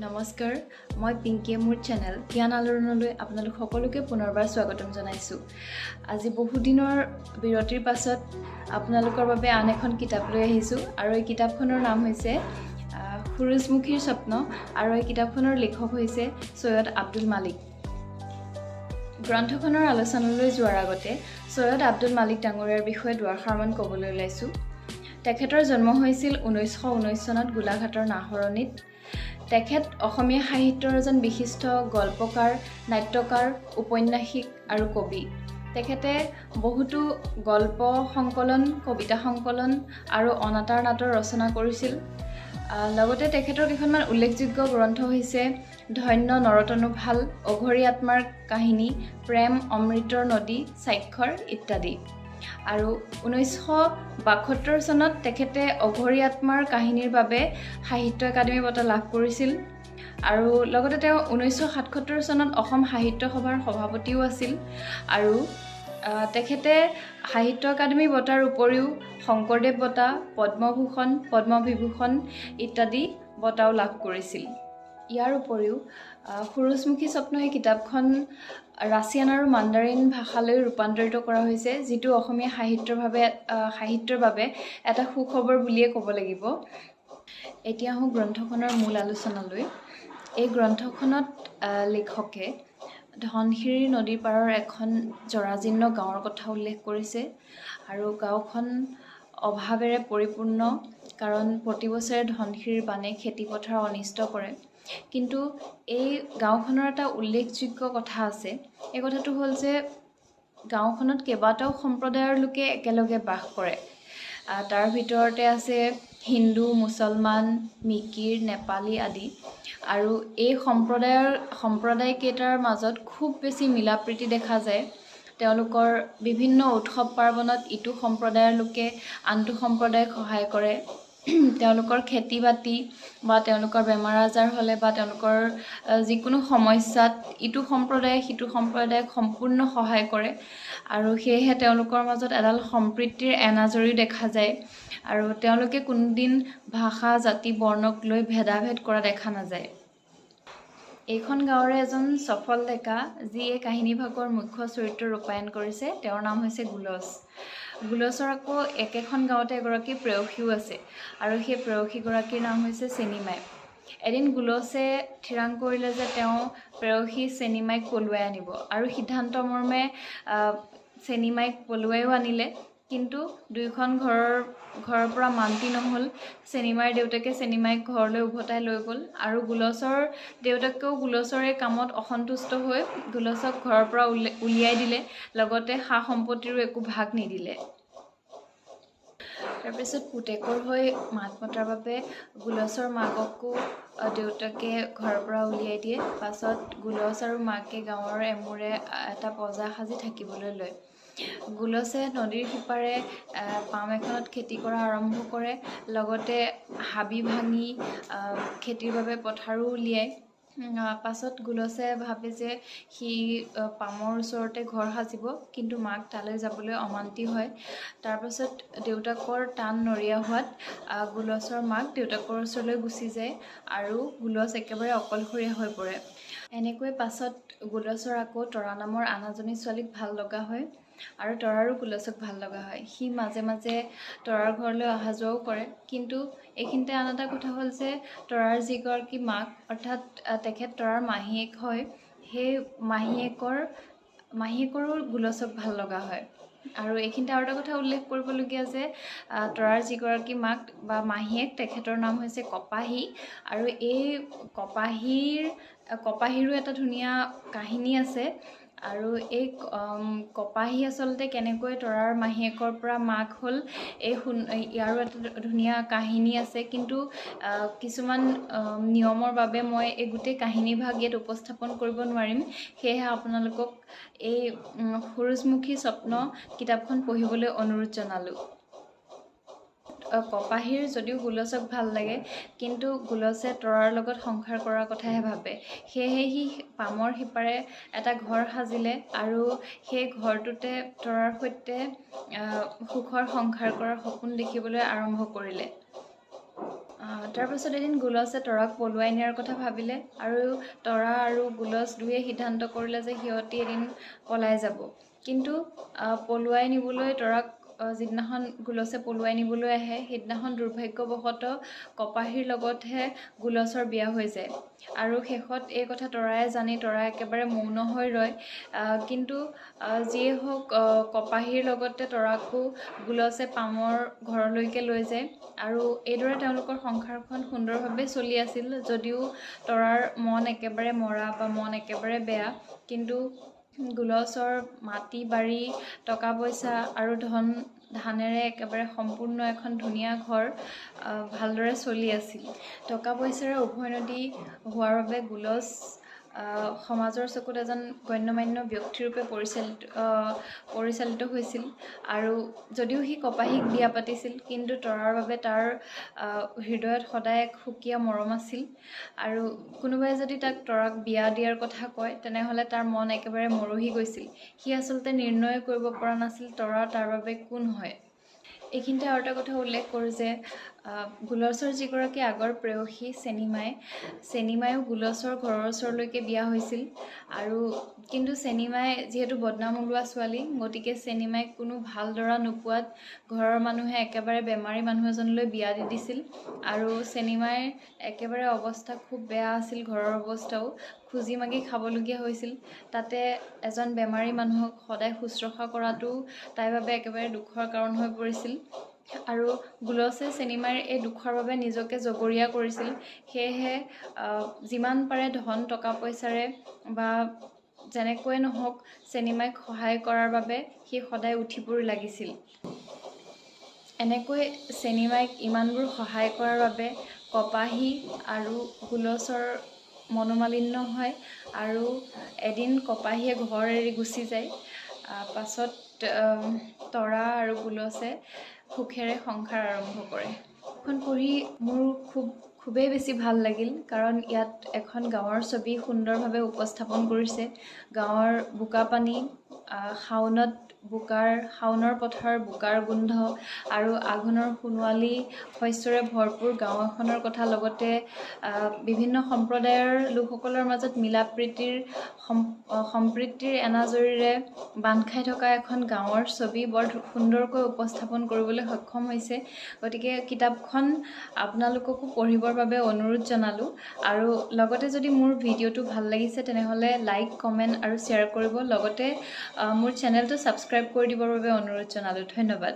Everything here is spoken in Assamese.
নমস্কাৰ মই পিংকিয়ে মোৰ চেনেল জ্ঞান আলোড়নলৈ আপোনালোক সকলোকে পুনৰবাৰ স্বাগতম জনাইছোঁ। আজি বহু দিনৰ বিৰতিৰ পাছত আপোনালোকৰ বাবে আন এখন কিতাপ লৈ আহিছোঁ আৰু এই কিতাপখনৰ নাম হৈছে সূৰুযমুখীৰ স্বপ্ন আৰু এই কিতাপখনৰ লেখক হৈছে সৈয়দ আব্দুল মালিক। গ্ৰন্থখনৰ আলোচনালৈ যোৱাৰ আগতে সৈয়দ আব্দুল মালিক ডাঙৰীয়াৰ বিষয়ে দুআষাৰমান ক'বলৈ ওলাইছোঁ। তেখেতৰ জন্ম হৈছিল 1919 চনত গোলাঘাটৰ নাহৰণিত। তেখেত অসমীয়া সাহিত্যৰ এজন বিশিষ্ট গল্পকাৰ, নাট্যকাৰ, উপন্যাসিক আৰু কবি। তেখেতে বহুতো গল্প সংকলন, কবিতা সংকলন আৰু অনাতাঁৰ নাটৰ ৰচনা কৰিছিল। লগতে তেখেতৰ কেইখনমান উল্লেখযোগ্য গ্ৰন্থ হৈছে ধন্য নৰতনু ভাল, অঘৰী আত্মাৰ কাহিনী, প্ৰেম অমৃতৰ নদী, স্বাক্ষৰ ইত্যাদি। আৰু 1972 চনত তেখেতে অঘৰী আত্মাৰ কাহিনীৰ বাবে সাহিত্য একাডেমী বঁটা লাভ কৰিছিল আৰু লগতে তেওঁ 1977 চনত অসম সাহিত্য সভাৰ সভাপতিও আছিল আৰু তেখেতে সাহিত্য একাডেমী বঁটাৰ উপৰিও শংকৰদেৱ বঁটা, পদ্মভূষণ, পদ্মবিভূষণ ইত্যাদি বঁটাও লাভ কৰিছিল। ইয়াৰ উপৰিও সূৰুযমুখী স্বপ্ন এই কিতাপখন ৰাছিয়ান আৰু মাণ্ডাৰিন ভাষালৈ ৰূপান্তৰিত কৰা হৈছে, যিটো অসমীয়া সাহিত্যৰ বাবে এটা সুখবৰ বুলিয়ে ক'ব লাগিব। এতিয়া আহোঁ গ্ৰন্থখনৰ মূল আলোচনালৈ। এই গ্ৰন্থখনত লেখকে ধনশিৰি নদীৰ পাৰৰ এখন জৰাজীৰ্ণ গাঁৱৰ কথা উল্লেখ কৰিছে আৰু গাঁওখন অভাৱেৰে পৰিপূৰ্ণ, কাৰণ প্ৰতি বছৰে ধনশিৰিৰ বানে খেতিপথাৰ অনিষ্ট কৰে। কিন্তু এই গাঁওখনৰ এটা উল্লেখযোগ্য কথা আছে। এই কথাটো হ'ল যে গাঁওখনত কেইবাটাও সম্প্ৰদায়ৰ লোকে একেলগে বাস কৰে। তাৰ ভিতৰতে আছে হিন্দু, মুছলমান, মিকিৰ, নেপালী আদি। আৰু এই সম্প্ৰদায়কেইটাৰ মাজত খুব বেছি মিলা প্ৰীতি দেখা যায়। তেওঁলোকৰ বিভিন্ন উৎসৱ পাৰ্বণত ইটো সম্প্ৰদায়ৰ লোকে আনটো সম্প্ৰদায়ক সহায় কৰে। তেওঁলোকৰ খেতি বাতি বা তেওঁলোকৰ বেমাৰ আজাৰ হ'লে বা তেওঁলোকৰ যিকোনো সমস্যাত ইটো সম্প্ৰদায়ে সিটো সম্প্ৰদায়ক সম্পূৰ্ণ সহায় কৰে আৰু সেয়েহে তেওঁলোকৰ মাজত এডাল সম্প্ৰীতিৰ এনাজৰীও দেখা যায় আৰু তেওঁলোকে কোনোদিন ভাষা, জাতি, বৰ্ণক লৈ ভেদাভেদ কৰা দেখা নাযায়। এইখন গাঁৱৰে এজন সফল ডেকা, যি এই কাহিনীভাগৰ মুখ্য চৰিত্ৰ ৰূপায়ণ কৰিছে, তেওঁৰ নাম হৈছে গুলছ। গুলছৰ আকৌ একেখন গাঁৱতে এগৰাকী প্ৰেয়সীও আছে আৰু সেই প্ৰেয়সীগৰাকীৰ নাম হৈছে চেনিমাই। এদিন গুলছে থিৰাং কৰিলে যে তেওঁ প্ৰেয়সী চেনিমাইক পলুৱাই আনিব আৰু সিদ্ধান্ত মৰ্মে চেনিমাইক পলুৱাইও আনিলে। কিন্তু দুয়োখন ঘৰৰ পৰা মান্তি নহ'ল। চেনিমাইৰ দেউতাকে চেনিমাইক ঘৰলৈ উভতাই লৈ গ'ল আৰু গুলছৰ দেউতাকেও গুলছৰ এই কামত অসন্তুষ্ট হৈ গুলছক ঘৰৰ পৰা উলিয়াই দিলে, লগতে সা সম্পত্তিৰো একো ভাগ নিদিলে। তাৰপিছত পুতেকৰ হৈ মাত মতাৰ বাবে গুলছৰ মাককো দেউতাকে ঘৰৰ পৰা উলিয়াই দিয়ে। পাছত গুলছ আৰু মাকে গাঁৱৰ এমূৰে এটা পঁজা সাজি থাকিবলৈ লয়। গুলছে নদীৰ সিপাৰে পাম এখনত খেতি কৰা আৰম্ভ কৰে, লগতে হাবি ভাঙি খেতিৰ বাবে পথাৰো উলিয়ায়। পাছত গুলছে ভাবে যে সি পামৰ ওচৰতে ঘৰ সাজিব, কিন্তু মাক তালৈ যাবলৈ অমান্তি হয়। তাৰপাছত দেউতাকৰ টান নৰিয়া হোৱাত গুলছৰ মাক দেউতাকৰ ওচৰলৈ গুচি যায় আৰু গুলছ একেবাৰে অকলশৰীয়া হৈ পৰে। এনেকৈ পাছত গুলছৰ আকৌ তৰা নামৰ আন এজনী ছোৱালীক ভাল লগা হয় আৰু তৰাৰো গুলছক ভাল লগা হয়। সি মাজে মাজে তৰাৰ ঘৰলৈ অহা যোৱাও কৰে। কিন্তু এইখিনিতে আন এটা কথা হ'ল যে তৰাৰ যিগৰাকী মাক, অৰ্থাৎ তেখেত তৰাৰ মাহীয়েক হয়, সেই মাহীয়েকৰো গুলছক ভাল লগা হয়। আৰু এইখিনিতে আৰু এটা কথা উল্লেখ কৰিবলগীয়া যে তৰাৰ যিগৰাকী মাক বা মাহীয়েক, তেখেতৰ নাম হৈছে কপাহী আৰু এই কপাহীৰো এটা ধুনীয়া কাহিনী আছে। আৰু এই কপাহী আচলতে কেনেকৈ তৰাৰ মাহীয়েকৰ পৰা মাক হ'ল, ইয়াৰো এটা ধুনীয়া কাহিনী আছে। কিন্তু কিছুমান নিয়মৰ বাবে মই এই গোটেই কাহিনীভাগ ইয়াত উপস্থাপন কৰিব নোৱাৰিম। সেয়েহে আপোনালোকক এই সূৰুযমুখী স্বপ্ন কিতাপখন পঢ়িবলৈ অনুৰোধ জনালোঁ। কপাহীৰ যদিও গুলছক ভাল লাগে, কিন্তু গুলছে তৰাৰ লগত সংসাৰ কৰাৰ কথাহে ভাবে। সেয়েহে সি পামৰ সিপাৰে এটা ঘৰ সাজিলে আৰু সেই ঘৰটোতে তৰাৰ সৈতে সুখৰ সংসাৰ কৰাৰ সপোন দেখিবলৈ আৰম্ভ কৰিলে। তাৰপাছত এদিন গুলছে তৰাক পলুৱাই নিয়াৰ কথা ভাবিলে আৰু তৰা আৰু গুলছ দুয়ে সিদ্ধান্ত কৰিলে যে সিহঁতি এদিন পলাই যাব। কিন্তু পলুৱাই নিবলৈ তৰাক যিদিনাখন গুলছে পলুৱাই নিবলৈ আহে সেইদিনাখন দুৰ্ভাগ্যবশতঃ কপাহীৰ লগতহে গুলছৰ বিয়া হৈ যায়। আৰু শেষত এই কথা তৰাই জানি তৰা একেবাৰে মৌন হৈ ৰয়। কিন্তু যিয়ে হওক কপাহীৰ লগতে তৰাকো গুলছে পামৰ ঘৰলৈকে লৈ যায় আৰু এইদৰে তেওঁলোকৰ সংসাৰখন সুন্দৰভাৱে চলি আছিল। যদিও তৰাৰ মন একেবাৰে মৰা বা মন একেবাৰে বেয়া, কিন্তু গুলছৰ মাটি বাৰী টকা পইচা আৰু ধানেৰে একেবাৰে সম্পূৰ্ণ এখন ধুনীয়া ঘৰ ভালদৰে চলি আছিল। টকা পইচাৰে উভৈনদী হোৱাৰ বাবে গুলছ সমাজৰ চকুত এজন গণ্যমান্য ব্যক্তিৰূপে পৰিচালিত হৈছিল। আৰু যদিও সি কপাহীক বিয়া পাতিছিল, কিন্তু তৰাৰ বাবে তাৰ হৃদয়ত সদায় এক সুকীয়া মৰম আছিল। আৰু কোনোবাই যদি তাক তৰাক বিয়া দিয়াৰ কথা কয় তেনেহ'লে তাৰ মন একেবাৰে মৰহি গৈছিল। সি আচলতে নিৰ্ণয় কৰিব পৰা নাছিল তৰা তাৰ বাবে কোন হয়। এইখিনিতে আৰু এটা কথা উল্লেখ কৰোঁ যে গুলছৰ যিগৰাকী আগৰ প্ৰেয়সী চেনিমায়ো গুলছৰ ঘৰৰ ওচৰলৈকে বিয়া হৈছিল। আৰু কিন্তু চেনিমাই যিহেতু বদনাম ওলোৱা ছোৱালী, গতিকে চেনিমাইক কোনো ভাল দৰা নোপোৱাত ঘৰৰ মানুহে একেবাৰে বেমাৰী মানুহ এজনলৈ বিয়া দি দিছিল। আৰু চেনিমাইৰ একেবাৰে অৱস্থা খুব বেয়া আছিল, ঘৰৰ অৱস্থাও খুজি মাগি খাবলগীয়া হৈছিল। তাতে এজন বেমাৰী মানুহক সদায় শুশ্ৰূষা কৰাটো তাইৰ বাবে একেবাৰে দুখৰ কাৰণ হৈ পৰিছিল। আৰু গুলছে চেনিমাইৰ এই দুখৰ বাবে নিজকে জগৰীয়া কৰিছিল। সেয়েহে যিমান পাৰে ধন টকা পইচাৰে বা যেনেকৈ নহওক চেনিমাইক সহায় কৰাৰ বাবে সি সদায় উঠি পৰি লাগিছিল। এনেকৈ চেনিমাইক ইমানবোৰ সহায় কৰাৰ বাবে কপাহী আৰু গুলছৰ মনোমালিন্য হয় আৰু এদিন কপাহীয়ে ঘৰ এৰি গুচি যায়। পাছত তৰা আৰু গুলছে সুখেৰে সংসাৰ আৰম্ভ কৰে। এখন পঢ়ি মোৰ খুবেই বেছি ভাল লাগিল, কাৰণ ইয়াত এখন গাঁৱৰ ছবি সুন্দৰভাৱে উপস্থাপন কৰিছে। গাঁৱৰ বোকা পানী, শাওনৰ পথাৰ বোকাৰ গোন্ধ আৰু আঘোণৰ সোণোৱালী শস্যৰে ভৰপূৰ গাঁও এখনৰ কথা, লগতে বিভিন্ন সম্প্ৰদায়ৰ লোকসকলৰ মাজত মিলা প্ৰীতিৰ সম্প্ৰীতিৰ এনাজৰীৰে বান্ধ খাই থকা এখন গাঁৱৰ ছবি বৰ সুন্দৰকৈ উপস্থাপন কৰিবলৈ সক্ষম হৈছে। গতিকে কিতাপখন আপোনালোককো পঢ়িবৰ বাবে অনুৰোধ জনালোঁ। আৰু লগতে যদি মোৰ ভিডিঅ'টো ভাল লাগিছে তেনেহ'লে লাইক, কমেণ্ট আৰু শ্বেয়াৰ কৰিব। লগতে মোৰ চেনেলটো ছাবস্ক্ৰাইব কৰি দিবৰ বাবে অনুৰোধ জনালোঁ। ধন্যবাদ।